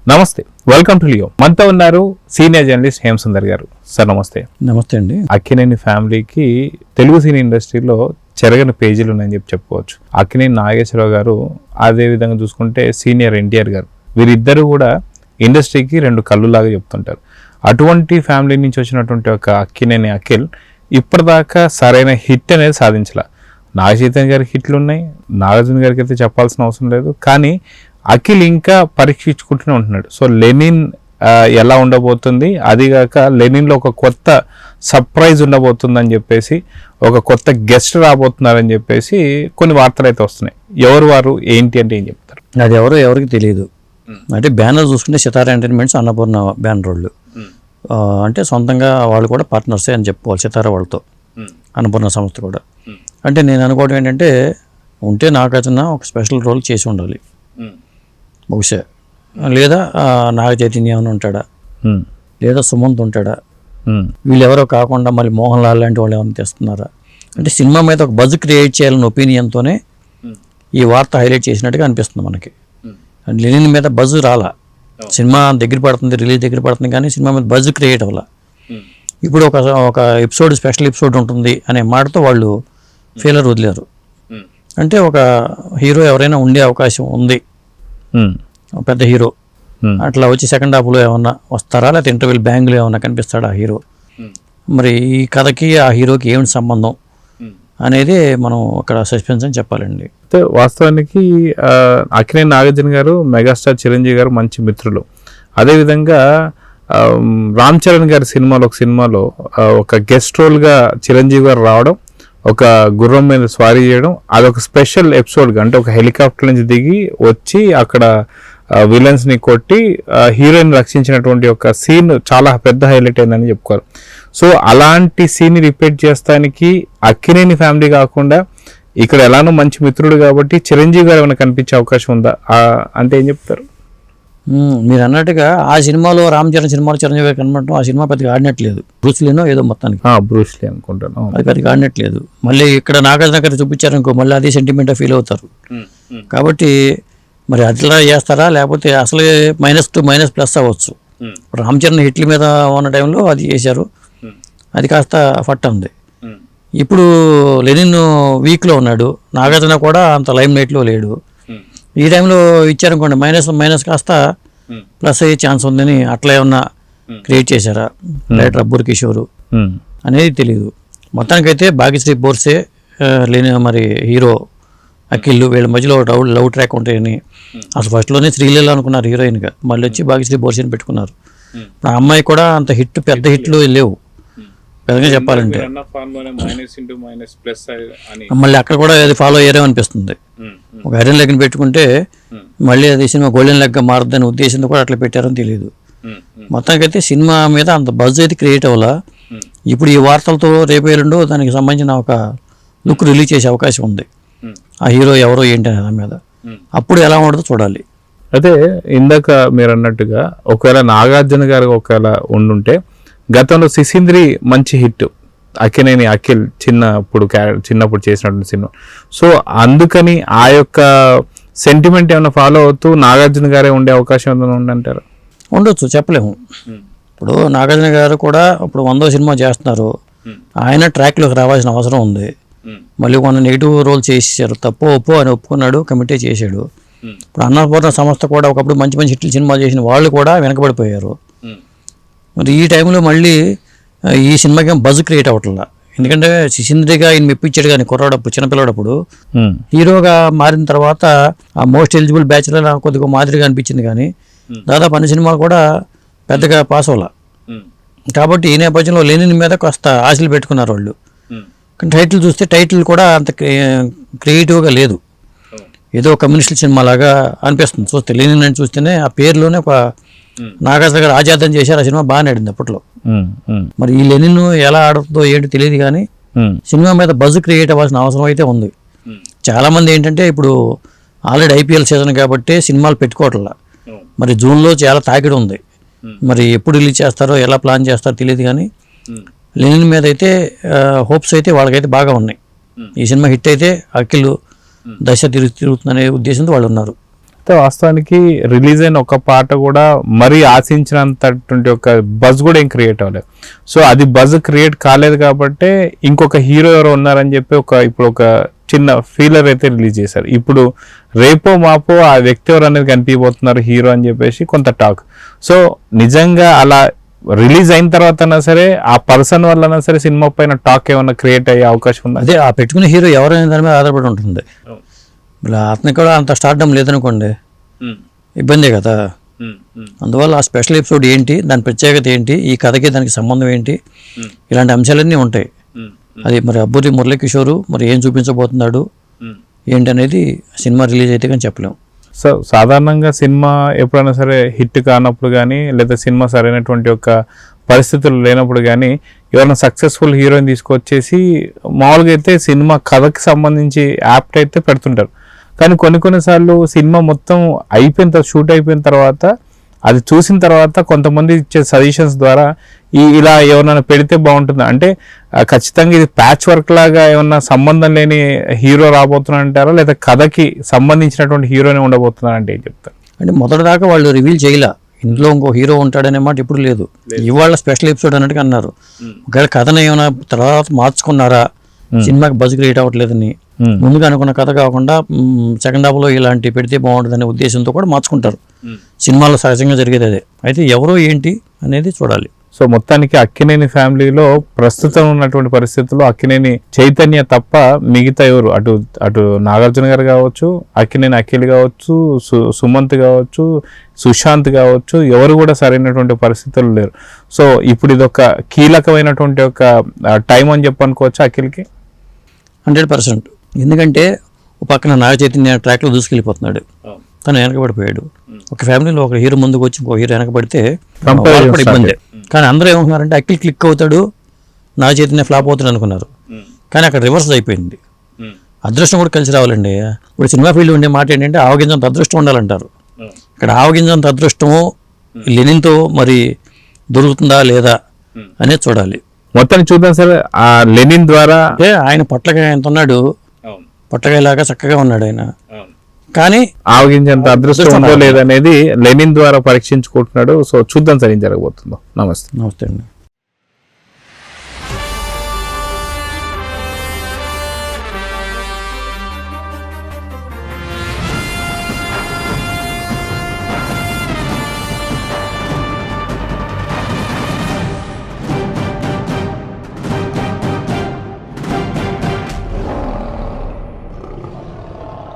నమస్తే, welcome to Leo. మనతో ఉన్నారు సీనియర్ జర్నలిస్ట్ హేమసుందర్ గారు. సార్ నమస్తే. నమస్తే అండి. అక్కినేని ఫ్యామిలీకి తెలుగు సినీ ఇండస్ట్రీలో చెరగని పేజీలు ఉన్నాయని చెప్పుకోవచ్చు. అక్కినేని నాగేశ్వరరావు గారు, అదే విధంగా చూసుకుంటే సీనియర్ ఎన్టీఆర్ గారు, వీరిద్దరు కూడా ఇండస్ట్రీకి రెండు కళ్ళులాగా చెప్తుంటారు. అటువంటి ఫ్యామిలీ నుంచి వచ్చినటువంటి ఒక అక్కినేని అఖిల్ ఇప్పటిదాకా సరైన హిట్ అనేది సాధించాల. నాగచైతన్య గారికి హిట్లు ఉన్నాయి, నాగార్జున గారికి అయితే చెప్పాల్సిన అవసరం లేదు. కానీ అఖిల్ ఇంకా పరీక్షించుకుంటూనే ఉంటున్నాడు. సో లెనిన్ ఎలా ఉండబోతుంది, అదిగాక లెనిన్లో ఒక కొత్త సర్ప్రైజ్ ఉండబోతుందని చెప్పేసి, ఒక కొత్త గెస్ట్ రాబోతున్నారని చెప్పేసి కొన్ని వార్తలు అయితే వస్తున్నాయి. ఎవరు వారు, ఏంటి అంటే ఏం చెప్తారు? అది ఎవరికి తెలియదు. అంటే బ్యానర్ చూసుకుంటే సితారా ఎంటర్టైన్మెంట్స్, అన్నపూర్ణ బ్యానర్ వాళ్ళు, అంటే సొంతంగా వాళ్ళు కూడా పార్ట్నర్సే అని చెప్పుకోవాలి సితారా వాళ్ళతో, అన్నపూర్ణ సంస్థ కూడా. అంటే నేను అనుకోవడం ఏంటంటే, ఉంటే నాగార్జున ఒక స్పెషల్ రోల్ చేసి ఉండాలి బహుశా, లేదా నాగ చైతన్య అని ఉంటాడా, లేదా సుమంత్ ఉంటాడా, వీళ్ళెవరో కాకుండా మళ్ళీ మోహన్ లాల్ లాంటి వాళ్ళు ఏమైనా తెస్తున్నారా అంటే సినిమా మీద ఒక బజ్ క్రియేట్ చేయాలన్న ఒపీనియన్తోనే ఈ వార్త హైలైట్ చేసినట్టుగా అనిపిస్తుంది మనకి. లెనిన్ మీద బజ్ రాలా, సినిమా దగ్గర పడుతుంది, రిలీజ్ దగ్గర పడుతుంది, కానీ సినిమా మీద బజ్ క్రియేట్ అవ్వాల. ఇప్పుడు ఒక ఎపిసోడ్, స్పెషల్ ఎపిసోడ్ ఉంటుంది అనే మాటతో వాళ్ళు ఫెయిలర్ వదిలేరు. అంటే ఒక హీరో ఎవరైనా ఉండే అవకాశం ఉంది, పెద్ద హీరో అట్లా వచ్చి సెకండ్ హాఫ్లో ఏమన్నా వస్తారా, లేకపోతే ఇంటర్వ్యూల్ బ్యాంగ్లో ఏమన్నా కనిపిస్తాడా ఆ హీరో, మరి ఈ కథకి ఆ హీరోకి ఏమిటి సంబంధం అనేది మనం అక్కడ సస్పెన్స్ అని చెప్పాలండి. వాస్తవానికి అక్కినేని నాగార్జున గారు, మెగాస్టార్ చిరంజీవి గారు మంచి మిత్రులు. అదేవిధంగా రామ్ చరణ్ గారి ఒక సినిమాలో ఒక గెస్ట్ రోల్గా చిరంజీవి గారు రావడం, ఒక గుర్రం మీద స్వారీ చేయడం, అదొక స్పెషల్ ఎపిసోడ్గా, అంటే ఒక హెలికాప్టర్ నుంచి దిగి వచ్చి అక్కడ విలన్స్ని కొట్టి హీరోయిన్ రక్షించినటువంటి ఒక సీన్ చాలా పెద్ద హైలైట్ అయిందని చెప్పుకోవాలి. సో అలాంటి సీన్ రిపీట్ చేస్తానికి అక్కినేని ఫ్యామిలీ కాకుండా ఇక్కడ ఎలానో మంచి మిత్రుడు కాబట్టి చిరంజీవి గారు ఏమైనా కనిపించే అవకాశం ఉందా అంటే ఏం చెప్తారు? మీరు అన్నట్టుగా ఆ సినిమాలో రామ్ చరణ్ సినిమాలో చిరంజీవి గారు కనబడటం, ఆ సినిమా పెద్దగా ఆడినట్లేదు. బ్రూస్లీనో ఏదో మొత్తానికి బ్రూస్లీ అనుకుంటాను, అది పెద్దగా ఆడినట్లేదు. మళ్ళీ ఇక్కడ నాగార్జున గారు చూపించారనుకో, మళ్ళీ అదే సెంటిమెంట్ ఫీల్ అవుతారు. కాబట్టి మరి అట్లా చేస్తారా, లేకపోతే అసలు -++ అవ్వచ్చు. రామ్ చరణ్ హిట్ల మీద ఉన్న టైంలో అది చేశారు, అది కాస్త ఫట్ ఉంది. ఇప్పుడు లెనిన్ వీక్లో ఉన్నాడు, నాగార్జున కూడా అంత లైమ్ లైట్లో లేడు. ఈ టైంలో ఇచ్చారనుకోండి, మైనస్ కాస్త ప్లస్ అయ్యే ఛాన్స్ ఉందని అట్లా ఏమన్నా క్రియేట్ చేశారా డైరెక్టర్ అబ్బూర్ కిషోర్ అనేది తెలియదు. మొత్తానికైతే భాగ్యశ్రీ బోర్సే మరి హీరో అఖిల్, వీళ్ళ మధ్యలో లవ్ ట్రాక్ ఉంటాయని అసలు ఫస్ట్లోనే శ్రీలీల అనుకున్నారు హీరోయిన్గా, మళ్ళీ వచ్చి భాగ్యశ్రీ బోర్సేని పెట్టుకున్నారు. ఆ అమ్మాయి కూడా అంత పెద్ద హిట్లు లేవు పెద్దగా చెప్పాలంటే. మళ్ళీ అక్కడ కూడా అది ఫాలో అయ్యారే అనిపిస్తుంది. ఒక ఐరన్ లెగ్ని పెట్టుకుంటే మళ్ళీ అది సినిమా గోల్డెన్ లెగ్గా మారుతుందని ఉద్దేశంతో కూడా అట్లా పెట్టారని తెలియదు. మొత్తానికైతే సినిమా మీద అంత బజ్ అయితే క్రియేట్ అవ్వాలా. ఇప్పుడు ఈ వార్తలతో రేపు ఎల్లుండో దానికి సంబంధించిన ఒక లుక్ రిలీజ్ చేసే అవకాశం ఉంది, ఆ హీరో ఎవరో ఏంటి అనే దాని మీద. అప్పుడు ఎలా ఉండదో చూడాలి. అయితే ఇందాక మీరు అన్నట్టుగా ఒకవేళ నాగార్జున గారు ఒకవేళ ఉండుంటే, గతంలో సిసింద్రి మంచి హిట్, అక్కినేని అఖిల్ చిన్నప్పుడు చేసినటువంటి సినిమా. సో అందుకని ఆ యొక్క సెంటిమెంట్ ఏమైనా ఫాలో అవుతూ నాగార్జున గారే ఉండే అవకాశం ఏమైనా ఉందంటారు? ఉండొచ్చు, చెప్పలేము. ఇప్పుడు నాగార్జున గారు కూడా ఇప్పుడు 100వ సినిమా చేస్తున్నారు, ఆయన ట్రాక్లోకి రావాల్సిన అవసరం ఉంది. మళ్ళీ కొన్ని నెగిటివ్ రోల్ చేసేసారు, తప్పు ఒప్పు అని ఒప్పుకున్నాడు, కమిటీ చేశాడు. ఇప్పుడు అన్నపూర్ణ సంస్థ కూడా ఒకప్పుడు మంచి హిట్లు సినిమాలు చేసిన వాళ్ళు కూడా వెనకబడిపోయారు. మరి ఈ టైంలో మళ్ళీ ఈ సినిమాకి బజ్ క్రియేట్ అవ్వట్లా. ఎందుకంటే సిసింద్రిగా ఆయన మెప్పించాడు, కానీ కుర్రాడప్పుడు చిన్నపిల్లడప్పుడు హీరోగా మారిన తర్వాత ఆ మోస్ట్ ఎలిజిబుల్ బ్యాచ్లర్ కొద్దిగా మాదిరిగా అనిపించింది, కానీ దాదాపు అన్ని సినిమాలు కూడా పెద్దగా పాస్ అవ్వాల. కాబట్టి ఈ నేపథ్యంలో లెనిన్ మీద కాస్త ఆశలు పెట్టుకున్నారు వాళ్ళు. కానీ టైటిల్ చూస్తే టైటిల్ కూడా అంత క్రియేటివ్గా లేదు, ఏదో కమ్యూనిస్టుల సినిమా లాగా అనిపిస్తుంది చూస్తే. లెనిన్ అని చూస్తేనే ఆ పేరులోనే ఒక నాగార్జున గారు ఆజాదం చేశారు, ఆ సినిమా బాగా నడింది అప్పట్లో. మరి ఈ లెనిన్ ఎలా ఆడుతుందో ఏంటో తెలియదు, కానీ సినిమా మీద బజ్ క్రియేట్ అవ్వాల్సిన అవసరం అయితే ఉంది. చాలా మంది ఏంటంటే ఇప్పుడు ఆల్రెడీ IPL సీజన్ కాబట్టి సినిమాలు పెట్టుకోవట్లా. మరి జూన్లో చాలా తాకిడి ఉంది, మరి ఎప్పుడు రిలీజ్ చేస్తారో ఎలా ప్లాన్ చేస్తారో తెలియదు, కానీ లెనిన్ మీద అయితే హోప్స్ అయితే వాళ్ళకైతే బాగా ఉన్నాయి. ఈ సినిమా హిట్ అయితే అఖిల్ దశ తిరుగుతుందనే ఉద్దేశంతో వాళ్ళు ఉన్నారు. చూస్తే వాస్తవానికి రిలీజ్ అయిన ఒక పాట కూడా మరీ ఆశించినంతటువంటి ఒక బజ్ కూడా ఏం క్రియేట్ అవ్వలేదు. సో అది బజ్ క్రియేట్ కాలేదు కాబట్టి ఇంకొక హీరో ఎవరో ఉన్నారని చెప్పి ఇప్పుడు ఒక చిన్న ఫీలర్ అయితే రిలీజ్ చేశారు. ఇప్పుడు రేపో మాపో ఆ వ్యక్తి ఎవరు అనేది కనిపించబోతున్నారు హీరో అని చెప్పేసి కొంత టాక్. సో నిజంగా అలా రిలీజ్ అయిన తర్వాత అయినా సరే ఆ పర్సన్ వల్ల సరే సినిమా పైన టాక్ ఏమైనా క్రియేట్ అయ్యే అవకాశం ఉంది? అదే ఆ పెట్టుకునే హీరో ఎవరైనా దాని మీద ఆధారపడి ఉంటుంది. ఇలా అతనికి కూడా అంత స్టార్డమ్ లేదనుకోండి, ఇబ్బందే కదా. అందువల్ల ఆ స్పెషల్ ఎపిసోడ్ ఏంటి, దాని ప్రత్యేకత ఏంటి, ఈ కథకి దానికి సంబంధం ఏంటి, ఇలాంటి అంశాలన్నీ ఉంటాయి. అది మరి అబ్బూరి మురళీకిషోరు మరి ఏం చూపించబోతున్నాడు ఏంటి అనేది సినిమా రిలీజ్ అయితే కానీ చెప్పలేము. సో సాధారణంగా సినిమా ఎప్పుడైనా సరే హిట్ కానప్పుడు కానీ లేదా సినిమా సరైనటువంటి ఒక పరిస్థితులు లేనప్పుడు కానీ ఎవరైనా సక్సెస్ఫుల్ హీరోయిన్ తీసుకొచ్చేసి మామూలుగా అయితే సినిమా కథకి సంబంధించి యాప్ట్ అయితే పెడుతుంటారు. కానీ కొన్నిసార్లు సినిమా మొత్తం షూట్ అయిపోయిన తర్వాత అది చూసిన తర్వాత కొంతమంది ఇచ్చే సజెషన్స్ ద్వారా ఇలా ఏమన్నా పెడితే బాగుంటుంది అంటే ఖచ్చితంగా ఇది ప్యాచ్ వర్క్ లాగా ఏమన్నా సంబంధం లేని హీరో రాబోతున్నా అంటారా లేదా కథకి సంబంధించినటువంటి హీరోనే ఉండబోతున్నారంటే ఏం చెప్తారు? అంటే మొదటిదాకా వాళ్ళు రివీల్ చేయలే ఇంట్లో ఇంకో హీరో ఉంటాడనే మాట ఇప్పుడు లేదు. ఇవాళ స్పెషల్ ఎపిసోడ్ అన్నట్టుగా అన్నారు. ఒకవేళ కథను ఏమైనా తర్వాత మార్చుకున్నారా, సినిమాకి బజ్ క్రియేట్ అవ్వట్లేదని, ముందుగా అనుకున్న కథ కాకుండా సెకండ్ హాఫ్లో ఇలాంటి పెడితే బాగుంటుందనే ఉద్దేశంతో కూడా మార్చుకుంటారు. సినిమాలో సహజంగా జరిగేది అదే. అయితే ఎవరో ఏంటి అనేది చూడాలి. సో మొత్తానికి అక్కినేని ఫ్యామిలీలో ప్రస్తుతం ఉన్నటువంటి పరిస్థితుల్లో అక్కినేని చైతన్య తప్ప మిగతా ఎవరు అటు నాగార్జున గారు కావచ్చు, అక్కినేని అఖిల్ కావచ్చు, సుమంత్ కావచ్చు, సుశాంత్ కావచ్చు, ఎవరు కూడా సరైనటువంటి పరిస్థితులు లేరు. సో ఇప్పుడు ఇది ఒక కీలకమైనటువంటి ఒక టైం అని చెప్పనుకోవచ్చు అఖిల్కి 100%. ఎందుకంటే ఒక పక్కన నాగ చైతన్య ట్రాక్లో దూసుకెళ్ళిపోతున్నాడు, తను వెనకబడిపోయాడు. ఒక ఫ్యామిలీలో ఒక హీరో ముందుకు వచ్చి ఇంకో హీరో వెనకబడితే ఇబ్బంది. కానీ అందరూ ఏమనుకున్నారంటే అఖిల్ క్లిక్ అవుతాడు, నాగ చైతన్య ఫ్లాప్ అవుతాడు అనుకున్నారు. కానీ అక్కడ రివర్స్ అయిపోయింది. అదృష్టం కూడా కలిసి రావాలండి. ఇప్పుడు సినిమా ఫీల్డ్ ఉండే మాట ఏంటంటే ఆవగింజంత అదృష్టం ఉండాలంటారు. ఇక్కడ ఆవగింజంత అదృష్టము లెనిన్తో మరి దొరుకుతుందా లేదా అనేది చూడాలి. మొత్తాన్ని చూద్దాం సార్. ఆ లెనిన్ ద్వారా అంటే ఆయన పొట్లకాయ ఎంత ఉన్నాడు, పొట్లకాయలాగా చక్కగా ఉన్నాడు ఆయన. కానీ ఆవగించేంత అదృష్టం ఉందో లేదనేది లెనిన్ ద్వారా పరీక్షించుకుంటున్నాడు. సో చూద్దాం సార్ ఏం జరగబోతుందో. నమస్తే. నమస్తే అండి.